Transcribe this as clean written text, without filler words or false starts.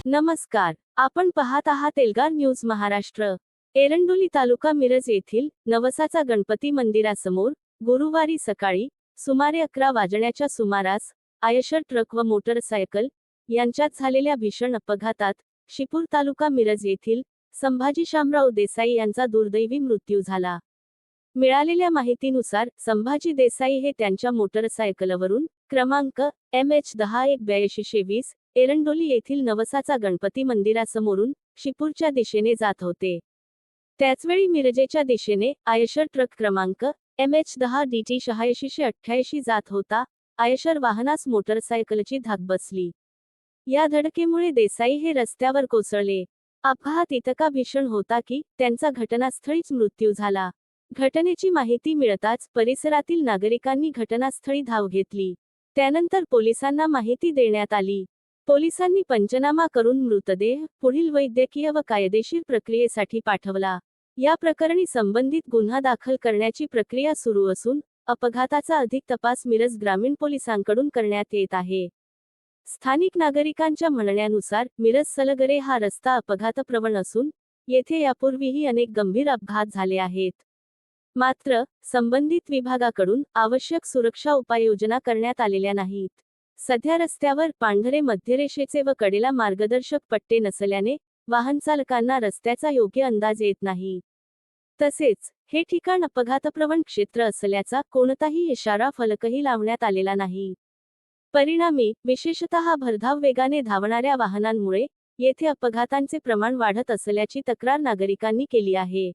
नमस्कार, आपण पाहत आहात एल्गार न्यूज महाराष्ट्र। एरंडोली तालुका मिरज येथील नवसाचा गणपती मंदिरासमोर गुरुवारी सकाळी सुमारे 11 वाजण्याच्या सुमारास आयशर ट्रक व मोटरसायकल यांच्यात झालेल्या भीषण अपघातात शिपूर तालुका मिरज येथील संभाजी शामराव देसाई यांचा दुर्दैवी मृत्यू झाला। मिळालेल्या माहितीनुसार संभाजी देसाई हे त्यांच्या मोटरसायकलवरून क्रमांक MH10-8220 एरंडोली येथील नवसाचा गणपती मंदिरासमोरून शिपूरच्या दिशेने जात होते। त्याचवेळी मिरजेच्या दिशेने आयशर ट्रक क्रमांक MH10DT8688 जात होता। आयशर वाहनास मोटरसायकलची धाक बसली। या धडकेमुळे देसाई हे रस्त्यावर कोसळले। अपघात इतका भीषण होता की त्यांचा घटनास्थळीच मृत्यू झाला। घटनेची माहिती मिळताच परिसरातील नागरिकांनी घटनास्थळी धाव घेतली। त्यानंतर पोलिसांना माहिती देण्यात आली। पोलिसांनी पंचनामा करून मृतदेह पुढील वैद्यकीय व कायदेशीर प्रक्रियेसाठी पाठवला। या प्रकरणी संबंधित गुन्हा दाखल करण्याची प्रक्रिया सुरू असून अपघाताचा अधिक तपास मिरज ग्रामीण पोलिसांकडून करण्यात येत आहे। स्थानिक नागरिकांच्या म्हणण्यानुसार मिरज सलगरे हा रस्ता अपघातप्रवण असून येथे यापूर्वीही अनेक गंभीर अपघात झाले आहेत। मात्र संबंधित विभागाकडून आवश्यक सुरक्षा उपाययोजना करण्यात आलेल्या नाहीत। सध्या रस्त्यावर पांढरे मध्यरेषेचे व कडेला मार्गदर्शक पट्टे नसल्याने वाहनचालकांना रस्त्याचा योग्य अंदाज येत नाही। तसेच हे ठिकाण अपघातप्रवण क्षेत्र असल्याचा कोणताही इशारा फलकही लावण्यात आलेला नाही। परिणामी विशेषतः भरधाव वेगाने धावणाऱ्या वाहनांमुळे येथे अपघातांचे प्रमाण वाढत असल्याची तक्रार नागरिकांनी केली आहे।